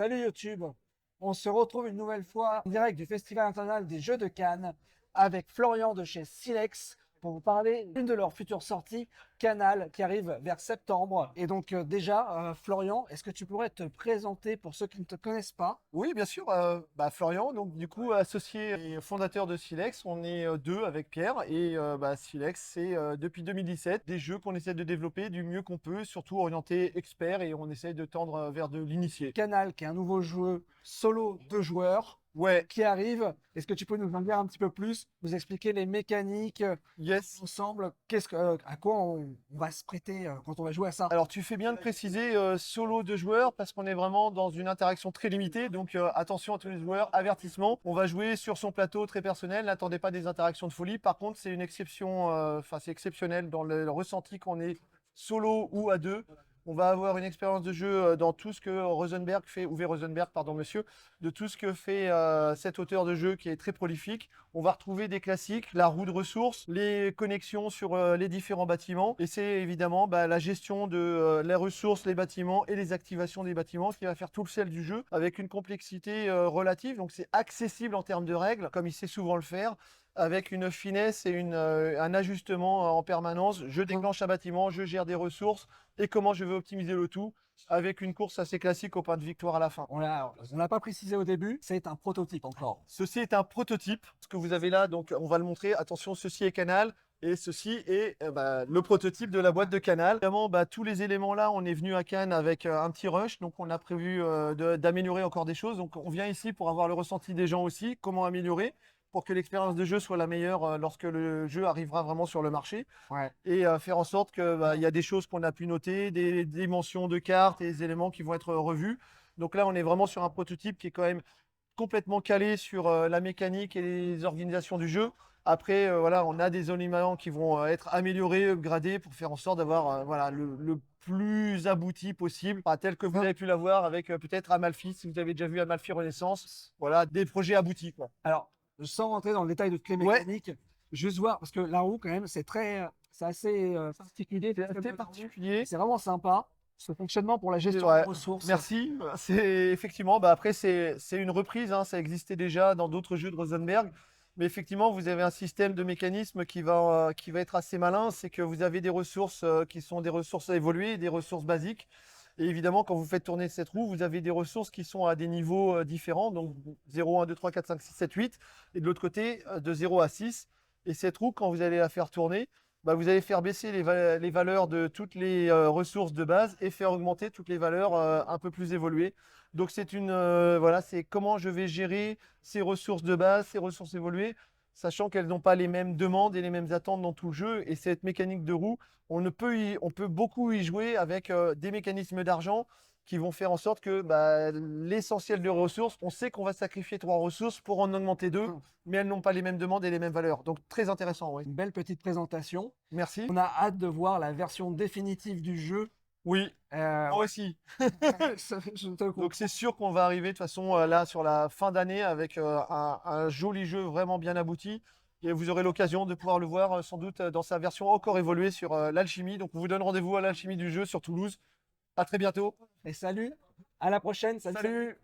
Salut YouTube, on se retrouve une nouvelle fois en direct du Festival international des Jeux de Cannes avec Florian de chez Silex pour vous parler d'une de leurs futures sorties, Canal, qui arrive vers septembre. Et donc déjà, Florian, est-ce que tu pourrais te présenter pour ceux qui ne te connaissent pas? Oui, bien sûr. Florian, donc du coup associé et fondateur de Silex, on est deux avec Pierre et Silex, c'est depuis 2017 des jeux qu'on essaie de développer du mieux qu'on peut, surtout orientés experts et on essaie de tendre vers de l'initié. Canal, qui est un nouveau jeu solo de joueurs Ouais, qui arrive. Est-ce que tu peux nous en dire un petit peu plus, nous expliquer les mécaniques yes. ensemble, à quoi on va se prêter quand on va jouer à ça? Alors tu fais bien de préciser solo de joueurs parce qu'on est vraiment dans une interaction très limitée. Donc attention à tous les joueurs, avertissement. On va jouer sur son plateau très personnel. N'attendez pas des interactions de folie. Par contre, c'est une exception, c'est exceptionnel dans le ressenti qu'on est solo ou à deux. On va avoir une expérience de jeu dans tout ce que Rosenberg fait, Uwe Rosenberg, pardon monsieur, de tout ce que fait cet auteur de jeu qui est très prolifique. On va retrouver des classiques, la roue de ressources, les connexions sur les différents bâtiments. Et c'est évidemment la gestion de les ressources, les bâtiments et les activations des bâtiments qui va faire tout le sel du jeu avec une complexité relative. Donc c'est accessible en termes de règles, comme il sait souvent le faire, avec une finesse et un ajustement en permanence. Je déclenche un bâtiment, je gère des ressources et comment je veux optimiser le tout avec une course assez classique au point de victoire à la fin. On l'a pas précisé au début, c'est un prototype encore. Ceci est un prototype. Ce que vous avez là, donc on va le montrer. Attention, ceci est Canal. Et ceci est le prototype de la boîte de Canal. Évidemment, tous les éléments là, on est venu à Cannes avec un petit rush, donc on a prévu d'améliorer encore des choses. Donc on vient ici pour avoir le ressenti des gens aussi, comment améliorer pour que l'expérience de jeu soit la meilleure lorsque le jeu arrivera vraiment sur le marché Ouais. et faire en sorte que il y a des choses qu'on a pu noter, des dimensions de cartes et des éléments qui vont être revus. Donc là, on est vraiment sur un prototype qui est quand même complètement calé sur la mécanique et les organisations du jeu. Après, voilà, on a des éléments qui vont être améliorés, upgradés pour faire en sorte d'avoir voilà, le plus abouti possible, pas tel que vous avez pu l'avoir avec peut-être Amalfi, si vous avez déjà vu Amalfi Renaissance. Voilà, des projets aboutis, quoi. Alors, sans rentrer dans le détail de toutes les Ouais, mécaniques, juste voir, parce que la roue, quand même, c'est assez particulier. c'est assez particulier. C'est vraiment sympa. Ce fonctionnement pour la C'est gestion des vrai. ressources. Merci. C'est effectivement, après, c'est une reprise, hein, ça existait déjà dans d'autres jeux de Rosenberg. Mais effectivement, vous avez un système de mécanisme qui va être assez malin. C'est que vous avez des ressources qui sont des ressources évoluées, des ressources basiques. Et évidemment, quand vous faites tourner cette roue, vous avez des ressources qui sont à des niveaux différents. Donc 0, 1, 2, 3, 4, 5, 6, 7, 8. Et de l'autre côté, de 0 à 6. Et cette roue, quand vous allez la faire tourner, vous allez faire baisser les valeurs de toutes les ressources de base et faire augmenter toutes les valeurs un peu plus évoluées. Donc c'est voilà, c'est comment je vais gérer ces ressources de base, ces ressources évoluées, sachant qu'elles n'ont pas les mêmes demandes et les mêmes attentes dans tout le jeu. Et cette mécanique de roue, on peut beaucoup y jouer avec des mécanismes d'argent qui vont faire en sorte que l'essentiel de ressources, on sait qu'on va sacrifier 3 ressources pour en augmenter 2, mais elles n'ont pas les mêmes demandes et les mêmes valeurs. Donc très intéressant, oui. Une belle petite présentation. Merci. On a hâte de voir la version définitive du jeu. Oui, moi Ouais, aussi. je te Donc comprends. c'est sûr qu'on va arriver de toute façon là sur la fin d'année avec un joli jeu vraiment bien abouti. Et vous aurez l'occasion de pouvoir le voir sans doute dans sa version encore évoluée sur l'alchimie. Donc on vous donne rendez-vous à l'alchimie du jeu sur Toulouse. À très bientôt. Et salut, à la prochaine. Salut, salut. Salut!